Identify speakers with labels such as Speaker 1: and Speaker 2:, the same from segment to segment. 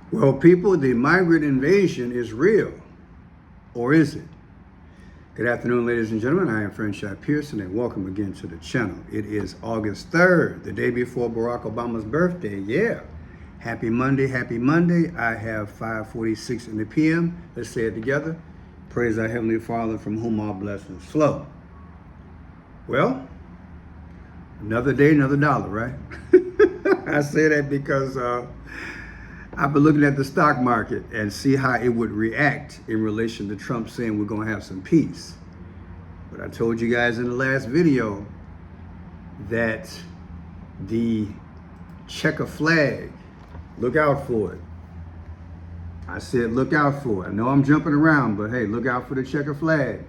Speaker 1: Well, people, the migrant invasion is real, or is it? Good afternoon, ladies and gentlemen. I am Franchise Pearson, and welcome again to the channel. It is August 3rd, the day before Barack Obama's birthday. Yeah. Happy Monday, happy Monday. I have 5:46 in the p.m. Let's say it together. Praise our Heavenly Father, from whom all blessings flow. Well, another day, another dollar, right? I say that because I've been looking at the stock market and see how it would react in relation to Trump saying we're going to have some peace. But I told you guys in the last video that the checker flag, look out for it. I said look out for it. I know I'm jumping around, but hey, look out for the checker flag.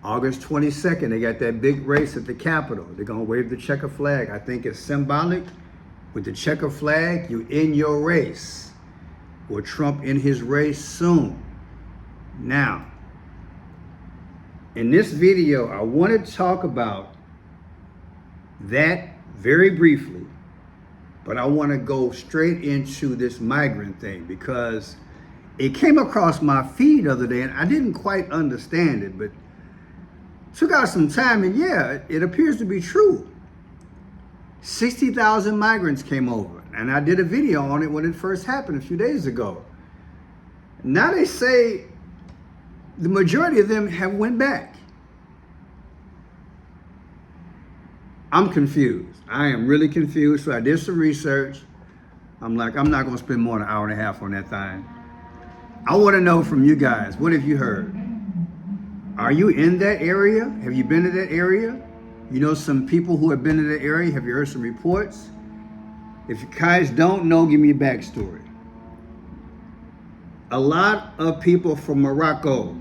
Speaker 1: August 22nd, they got that big race at the Capitol. They're going to wave the checker flag. I think it's symbolic. With the checker flag, you in your race. Or Trump in his race soon. Now, in this video, I want to talk about that very briefly. But I want to go straight into this migrant thing because it came across my feed the other day and I didn't quite understand it, but took out some time, and yeah, it appears to be true. 60,000 migrants came over, and I did a video on it when it first happened a few days ago. Now they say the majority of them have went back. I'm confused. I am really confused. So I did some research. I'm like, I'm not going to spend more than an hour and a half on that thing. I want to know from you guys, what have you heard? Are you in that area? Have you been to that area? You know some people who have been to that area? Have you heard some reports? If you guys don't know, give me a backstory. A lot of people from Morocco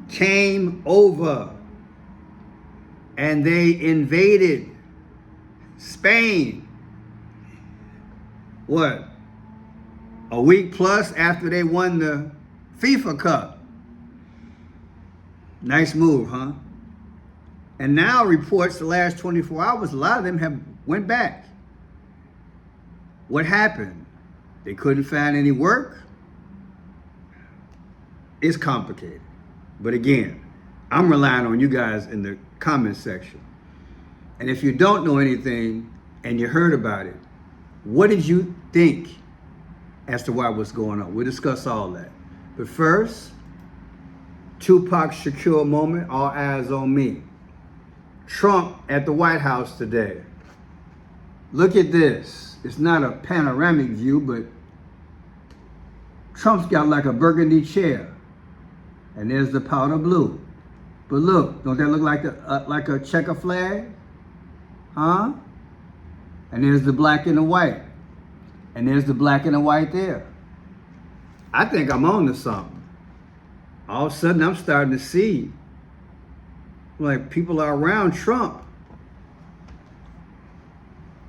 Speaker 1: came over and they invaded Spain. What? A week plus after they won the FIFA Cup. Nice move, huh? And now reports the last 24 hours, a lot of them have went back. What happened? They couldn't find any work? It's complicated. But again, I'm relying on you guys in the comment section. And if you don't know anything and you heard about it, what did you think as to why what's going on? We'll discuss all that. But first, Tupac Shakur moment, all eyes on me. Trump at the White House today. Look at this. It's not a panoramic view, but Trump's got like a burgundy chair. And there's the powder blue. But look, don't that look like a checker flag? Huh? And there's the black and the white. And there's the black and the white there. I think I'm on to something. All of a sudden, I'm starting to see like people are around Trump.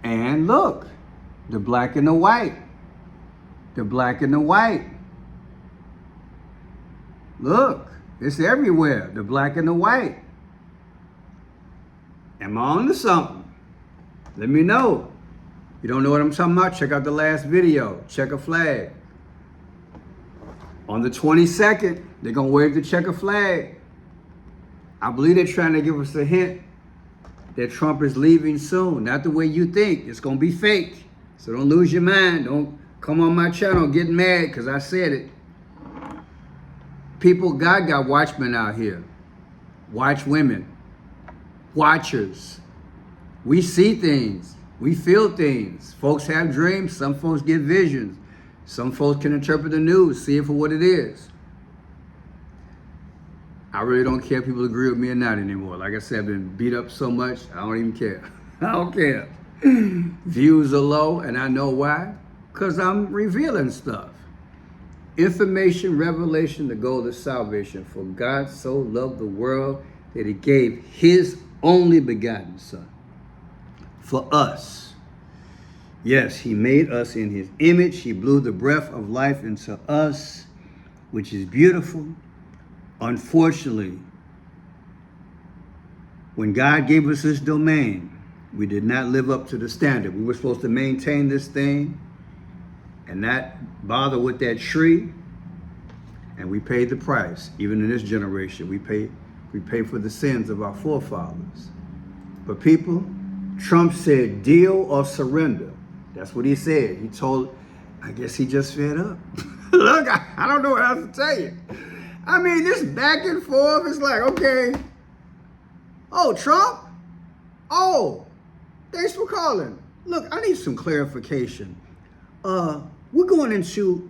Speaker 1: And look, the black and the white. The black and the white. Look, it's everywhere, the black and the white. Am I on to something? Let me know. You don't know what I'm talking about? Check out the last video. Checker flag. On the 22nd, they're going to wave the checker flag. I believe they're trying to give us a hint that Trump is leaving soon. Not the way you think. It's going to be fake. So don't lose your mind. Don't come on my channel getting mad because I said it. People, God got watchmen out here. Watch women. Watchers. We see things. We feel things. Folks have dreams. Some folks get visions. Some folks can interpret the news, see it for what it is. I really don't care if people agree with me or not anymore. Like I said, I've been beat up so much, I don't even care. I don't care. Views are low, and I know why. Because I'm revealing stuff. Information, revelation, the goal of salvation. For God so loved the world that he gave his only begotten Son. For us. Yes, he made us in his image. He blew the breath of life into us, which is beautiful. Unfortunately, when God gave us this domain, we did not live up to the standard. We were supposed to maintain this thing and not bother with that tree. And we paid the price. Even in this generation, we pay for the sins of our forefathers. But people, Trump said deal or surrender. That's what he said. He told, I guess he just fed up. Look, I don't know what else to tell you. I mean, this back and forth is like, okay. Oh, Trump? Oh, thanks for calling. Look, I need some clarification. We're going into,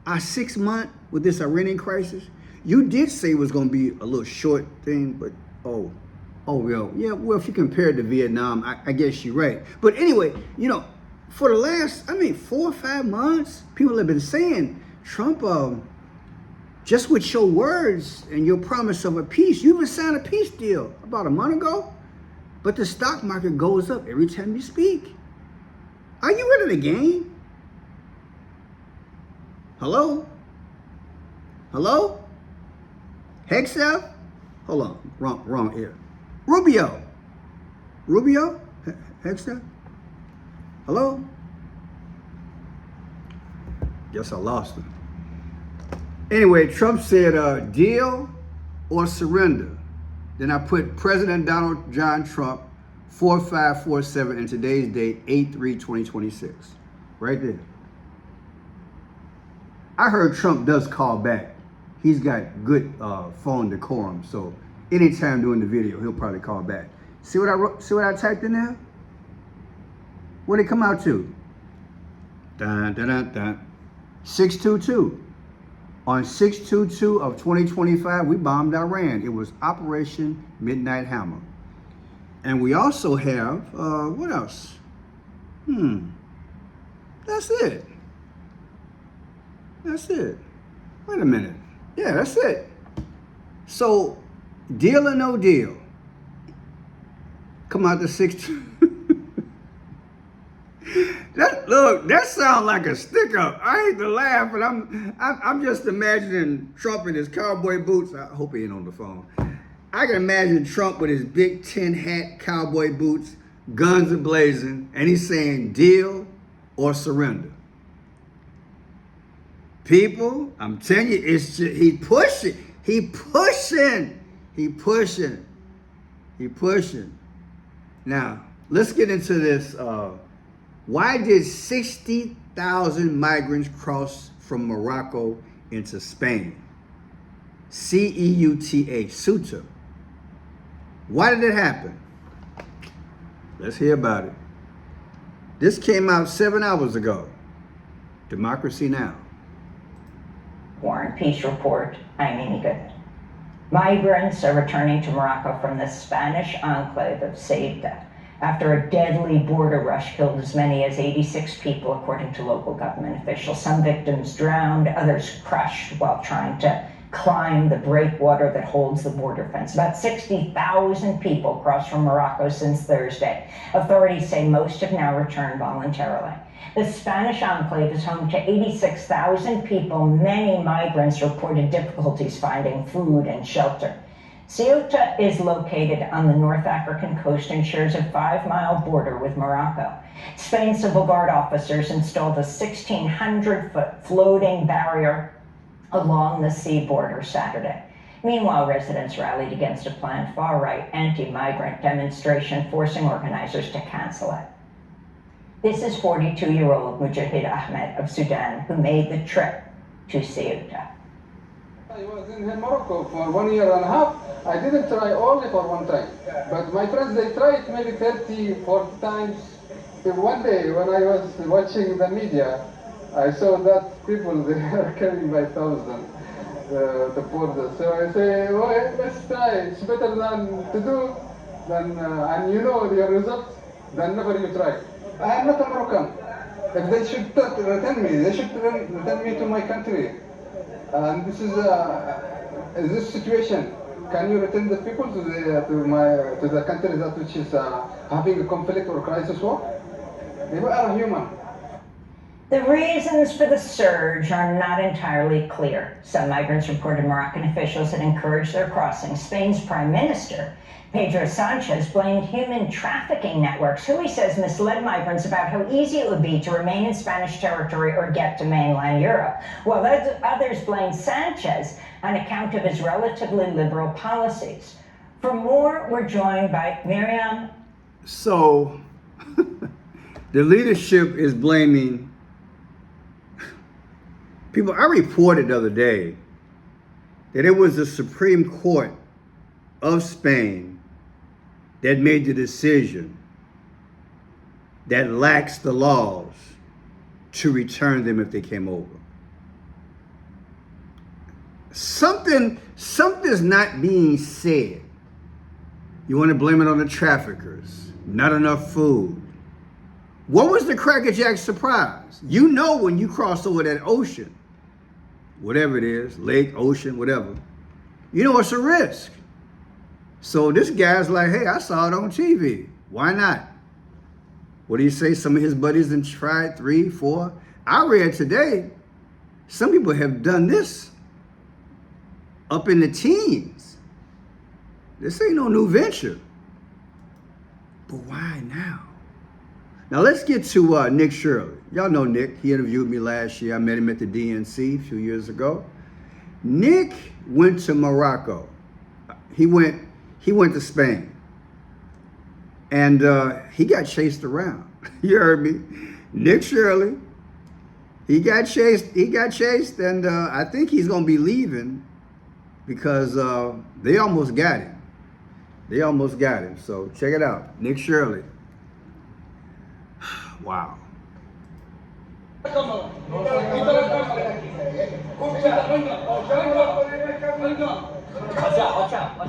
Speaker 1: our 6 month with this Iranian crisis. You did say it was going to be a little short thing, but well, if you compare it to Vietnam, I guess you're right. But anyway, for the last, 4 or 5 months, people have been saying, Trump, just with your words and your promise of a peace, you even signed a peace deal about a month ago, but the stock market goes up every time you speak. Are you ready to game? Hello? Hexel? Hold on, wrong ear. Rubio? Hexel? Hello? Guess I lost him. Anyway, Trump said deal or surrender. Then I put President Donald John Trump 4547 in today's date, 8/3/2026. Right there. I heard Trump does call back. He's got good phone decorum, so anytime during the video, he'll probably call back. See what I wrote? See what I typed in there? What did it come out to? Dun, dun, dun, dun. 622. On 6/22 of 2025, we bombed Iran. It was Operation Midnight Hammer. And we also have, what else? That's it. Wait a minute. Yeah, that's it. So, deal or no deal? Come out to 6. That sounds like a stick up. I hate to laugh, but I'm just imagining Trump in his cowboy boots. I hope he ain't on the phone. I can imagine Trump with his big tin hat, cowboy boots, guns are blazing, and he's saying deal or surrender. People, I'm telling you, it's just, he pushing. Now, let's get into this. Why did 60,000 migrants cross from Morocco into Spain? Ceuta, Ceuta. Why did it happen? Let's hear about it. This came out 7 hours ago. Democracy Now!
Speaker 2: War and Peace Report. I'm Amy Good. Migrants are returning to Morocco from the Spanish enclave of Ceuta after a deadly border rush killed as many as 86 people, according to local government officials. Some victims drowned, others crushed while trying to climb the breakwater that holds the border fence. About 60,000 people crossed from Morocco since Thursday. Authorities say most have now returned voluntarily. The Spanish enclave is home to 86,000 people. Many migrants reported difficulties finding food and shelter. Ceuta is located on the North African coast and shares a 5-mile border with Morocco. Spain's civil guard officers installed a 1,600-foot floating barrier along the sea border Saturday. Meanwhile, residents rallied against a planned far-right anti-migrant demonstration, forcing organizers to cancel it. This is 42-year-old Mujahid Ahmed of Sudan, who made the trip to Ceuta.
Speaker 3: I was in Morocco for 1 year and a half. I didn't try only for one time. But my friends, they tried maybe 30, 40 times. One day when I was watching the media, I saw that people, they are carrying by thousands the border. So I say, well, let's try. It's better than to do, than, and you know your result, than never you try. I am not a Moroccan. If they should return me, they should return me to my country. And this is this situation. Can you return the people to the country that which is having a conflict or crisis war? They are human.
Speaker 2: The reasons for the surge are not entirely clear. Some migrants reported Moroccan officials had encouraged their crossing. Spain's Prime Minister, Pedro Sanchez, blamed human trafficking networks, who he says misled migrants about how easy it would be to remain in Spanish territory or get to mainland Europe, while others blamed Sanchez on account of his relatively liberal policies. For more, we're joined by Miriam.
Speaker 1: So, the leadership is blaming people. I reported the other day that it was the Supreme Court of Spain that made the decision that laxed the laws to return them if they came over. Something's not being said. You want to blame it on the traffickers, not enough food. What was the crackerjack surprise? You know, when you cross over that ocean, whatever it is, lake, ocean, whatever, you know it's a risk. So this guy's like, hey, I saw it on TV. Why not? What do you say? Some of his buddies have tried 3, 4. I read today, some people have done this up in the teens. This ain't no new venture. But why now? Now let's get to Nick Shirley. Y'all know Nick. He interviewed me last year. I met him at the DNC a few years ago. Nick went to Morocco. He went to Spain. And he got chased around. You heard me. Nick Shirley. He got chased, and I think he's gonna be leaving because they almost got him. So check it out. Nick Shirley. Wow.
Speaker 4: Watch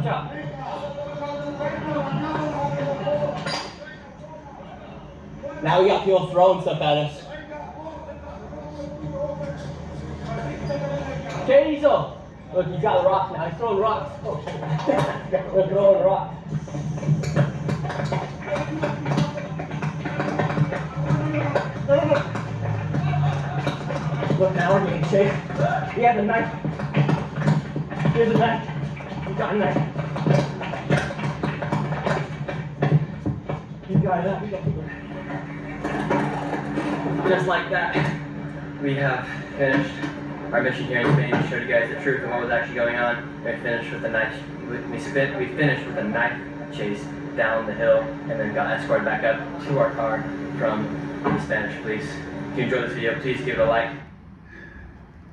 Speaker 4: out. Now we got people throwing stuff at us. Diesel! Look, you got a rock now. He's throwing rocks. Oh, shit. They're throwing rocks. Look, now we're getting chased. We have a knife. Here's a knife. We got a knife. You got that. We got people. Just like that, we have finished our mission here in Spain to show you guys the truth of what was actually going on. We finished with a knife. We finished with a knife chase down the hill, and then got escorted back up to our car from the Spanish police. If you enjoyed this video, please give it a like.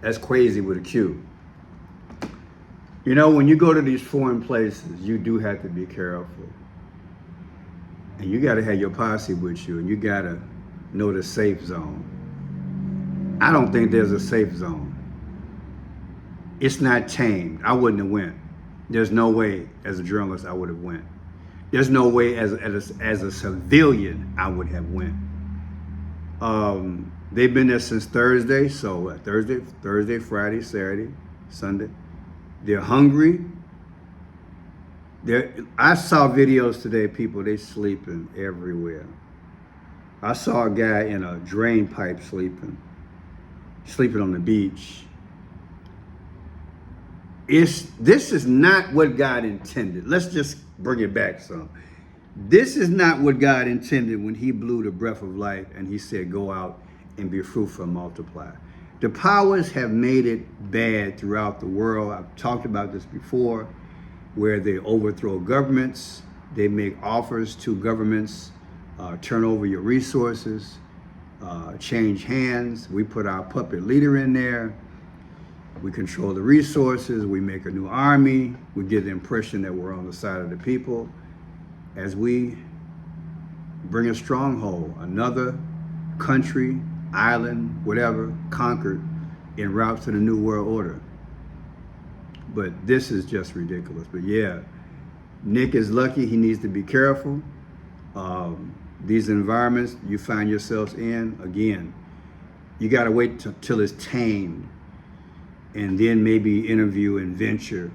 Speaker 1: That's crazy with a Q. You know, when you go to these foreign places, you do have to be careful. And you got to have your posse with you, and you got to know the safe zone. I don't think there's a safe zone. It's not tamed. I wouldn't have went. There's no way as a journalist I would have went. There's no way as a civilian I would have went. They've been there since Thursday, so Thursday, Friday, Saturday, Sunday. They're hungry. I saw videos today, people, they sleeping everywhere. I saw a guy in a drain pipe sleeping on the beach. This is not what God intended. Let's just bring it back some. This is not what God intended when he blew the breath of life and he said, go out and be fruitful and multiply. The powers have made it bad throughout the world. I've talked about this before, where they overthrow governments. They make offers to governments, turn over your resources, change hands. We put our puppet leader in there. We control the resources. We make a new army. We give the impression that we're on the side of the people as we bring a stronghold, another country, island, whatever, conquered en route to the new world order. But this is just ridiculous. But yeah, Nick is lucky. He needs to be careful. These environments you find yourselves in, again, you got to wait till it's tamed and then maybe interview and venture.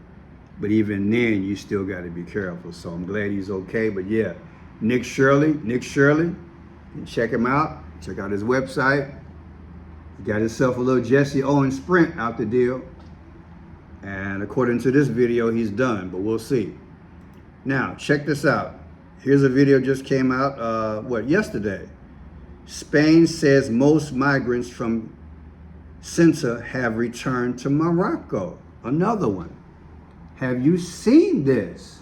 Speaker 1: But even then, you still got to be careful. So I'm glad he's okay. But yeah, Nick Shirley, you can check him out. Check out his website. He got himself a little Jesse Owens sprint out the deal. And according to this video, he's done, but we'll see. Now, check this out. Here's a video just came out, yesterday. Spain says most migrants from Ceuta have returned to Morocco. Another one. Have you seen this?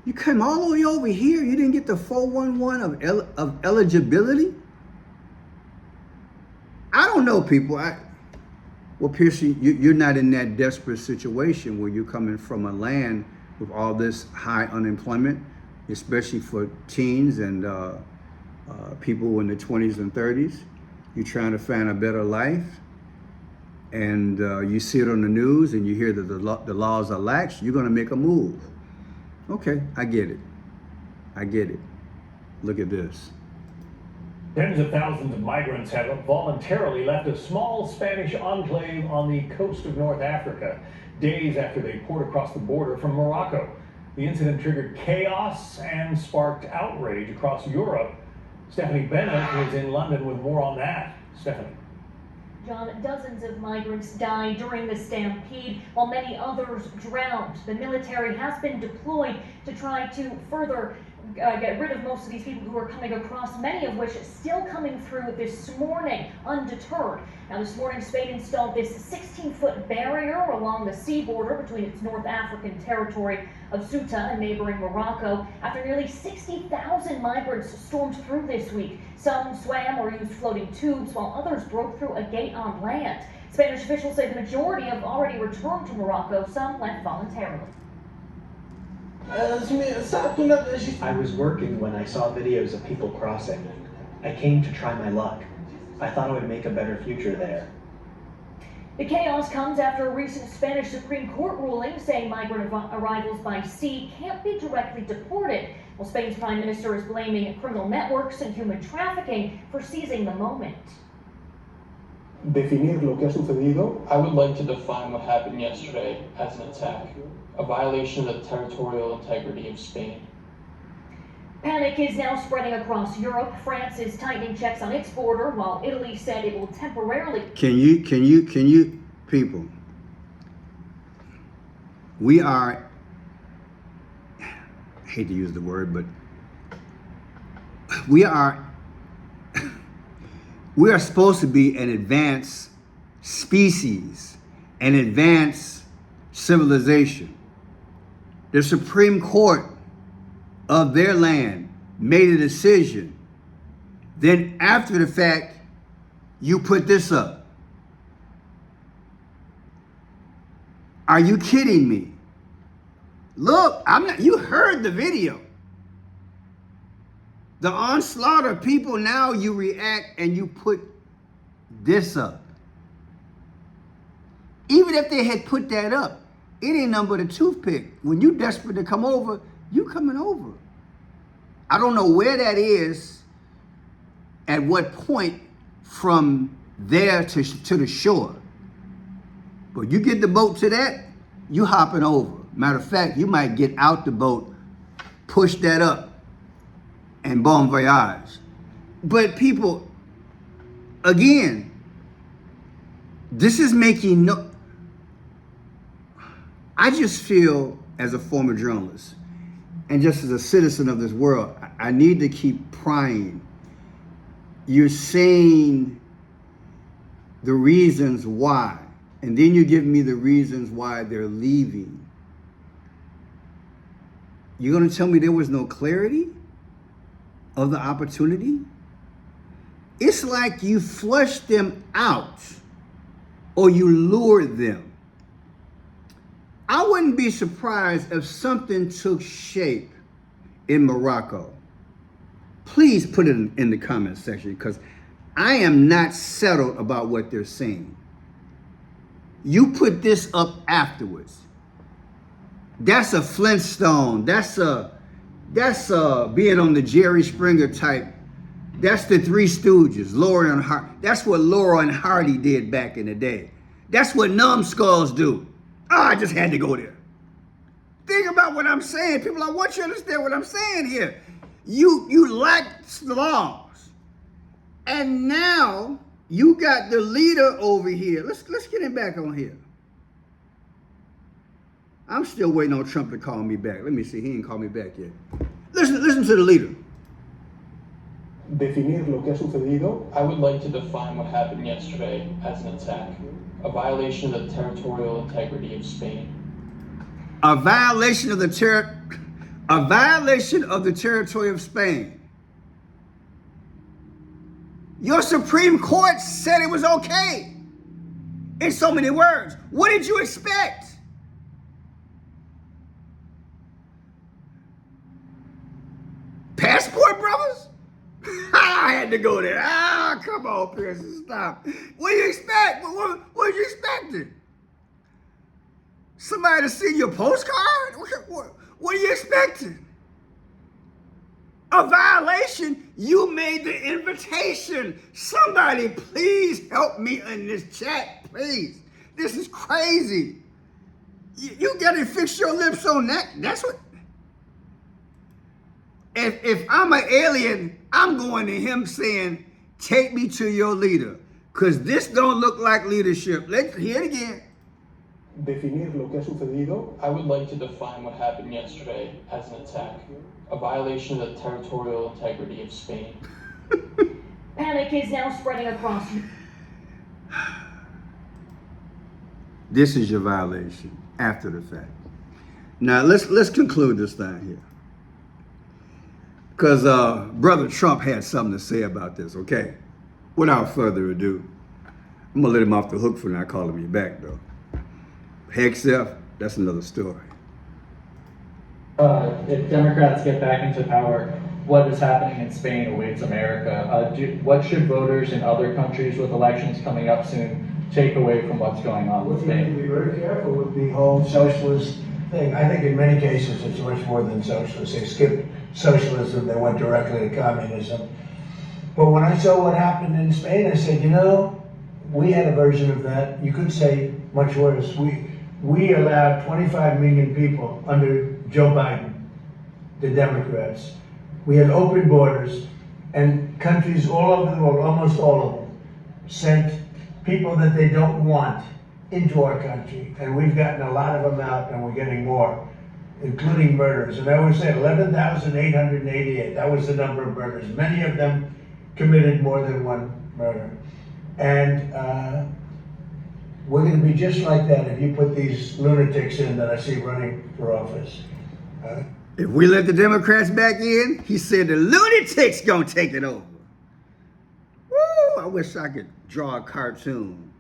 Speaker 1: You came all the way over here. You didn't get the 411 of eligibility? I don't know, people. Well, Piercy, you're not in that desperate situation where you're coming from a land with all this high unemployment, especially for teens and people in their 20s and 30s. You're trying to find a better life, and you see it on the news and you hear that the laws are lax. You're going to make a move. Okay, I get it. I get it. Look at this.
Speaker 5: Tens of thousands of migrants have voluntarily left a small Spanish enclave on the coast of North Africa, days after they poured across the border from Morocco. The incident triggered chaos and sparked outrage across Europe. Stephanie Bennett is in London with more on that. Stephanie.
Speaker 6: John, dozens of migrants died during the stampede, while many others drowned. The military has been deployed to try to further get rid of most of these people who are coming across, many of which still coming through this morning undeterred. Now this morning, Spain installed this 16-foot barrier along the sea border between its North African territory of Ceuta and neighboring Morocco after nearly 60,000 migrants stormed through this week. Some swam or used floating tubes, while others broke through a gate on land. Spanish officials say the majority have already returned to Morocco, some left voluntarily.
Speaker 7: I was working when I saw videos of people crossing. I came to try my luck. I thought I would make a better future there.
Speaker 6: The chaos comes after a recent Spanish Supreme Court ruling saying migrant arrivals by sea can't be directly deported. Well, Spain's Prime Minister is blaming criminal networks and human trafficking for seizing the moment.
Speaker 8: Definir lo que ha sucedido.
Speaker 9: I would like to define what happened yesterday as an attack, a violation of the territorial integrity of Spain.
Speaker 6: Panic is now spreading across Europe. France is tightening checks on its border, while Italy said it will temporarily.
Speaker 1: Can you, people? We are, I hate to use the word, but we are supposed to be an advanced species, an advanced civilization. The Supreme Court of their land made a decision. Then after the fact, you put this up. Are you kidding me? Look, you heard the video. The onslaught of people, now you react and you put this up. Even if they had put that up, it ain't nothing but a toothpick. When you desperate to come over, you coming over. I don't know where that is, at what point from there to the shore. But you get the boat to that, you hopping over. Matter of fact, you might get out the boat, push that up, and bon voyage. But people, again, this is making no... I just feel, as a former journalist, and just as a citizen of this world, I need to keep prying. You're saying the reasons why, and then you give me the reasons why they're leaving. You're going to tell me there was no clarity of the opportunity? It's like you flushed them out or you lured them. I wouldn't be surprised if something took shape in Morocco. Please put it in the comment section, because I am not settled about what they're saying. You put this up afterwards. That's a Flintstone. That's being on the Jerry Springer type. That's the Three Stooges, Laurel and Hardy. That's what Laurel and Hardy did back in the day. That's what numbskulls do. I just had to go there. Think about what I'm saying, people. I want you to understand what I'm saying here. You lack laws. And now You got the leader over here. Let's get him back on here. I'm still waiting on Trump to call me back. Let me see. He ain't called me back yet. Listen to the leader.
Speaker 8: Definir lo que ha sucedido.
Speaker 9: I would like to define what happened yesterday as an attack, a violation of the territorial integrity of Spain.
Speaker 1: A violation of the territory of Spain. Your Supreme Court said it was okay. In so many words. What did you expect? Passport brothers? I had to go there. Come on, Pearson, stop. What do you expect? What are you expecting? Somebody to see your postcard? What are you expecting? A violation? You made the invitation. Somebody please help me in this chat, please. This is crazy. You gotta fix your lips on that. That's what. If I'm an alien, I'm going to him saying, take me to your leader. Because this don't look like leadership. Let's hear it again.
Speaker 8: Definir lo que ha sucedido.
Speaker 9: I would like to define what happened yesterday as an attack, a violation of the territorial integrity of Spain.
Speaker 6: Panic is now spreading across.
Speaker 1: This is your violation after the fact. Now let's conclude this thing here. Because Brother Trump had something to say about this, okay? Without further ado, I'm going to let him off the hook for not calling me back, though. Hexef, that's another story.
Speaker 10: If Democrats get back into power, what is happening in Spain awaits America. What should voters in other countries with elections coming up soon take away from what's going on with
Speaker 11: We have to
Speaker 10: Spain?
Speaker 11: be very careful with the whole socialist thing. I think in many cases it's much more than socialist. They skipped socialism, they went directly to communism. But when I saw what happened in Spain, I said, you know, we had a version of that. You could say much worse. We allowed 25 million people under Joe Biden, the Democrats. We had open borders, and countries all over the world, almost all of them, sent people that they don't want into our country. And we've gotten a lot of them out, and we're getting more, including murders. And I always say 11,888, that was the number of murders. Many of them committed more than one murder. And we're going to be just like that if you put these lunatics in that I see running for office.
Speaker 1: If we let the Democrats back in, he said the lunatics gonna take it over. Woo, I wish I could draw a cartoon.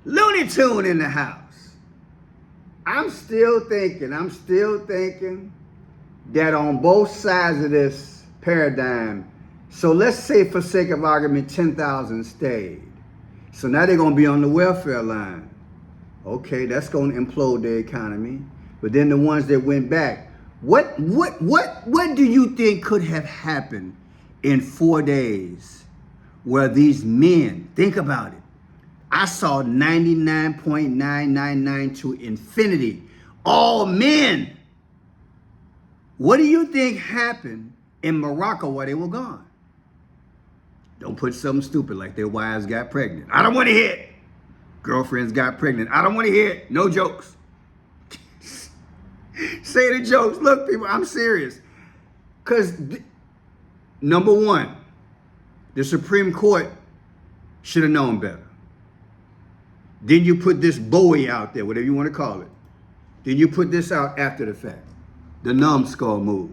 Speaker 1: Looney Tune in the house. I'm still thinking that on both sides of this paradigm, so let's say for sake of argument, 10,000 stayed. So now they're gonna be on the welfare line. Okay, that's gonna implode the economy. But then the ones that went back, what do you think could have happened in 4 days where these men, think about it, I saw 99.999 to infinity, all men. What do you think happened in Morocco while they were gone? Don't put something stupid like their wives got pregnant. I don't want to hear it. Girlfriends got pregnant. I don't want to hear it. No jokes. Say the jokes. Look, people, I'm serious. Because, number one, the Supreme Court should have known better. Then you put this Bowie out there, whatever you want to call it. Then you put this out after the fact. The numbskull move.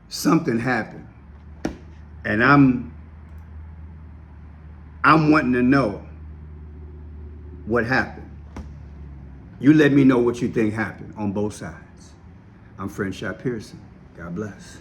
Speaker 1: Something happened. And I'm wanting to know what happened. You let me know what you think happened on both sides. I'm French Shot Pearson. God bless.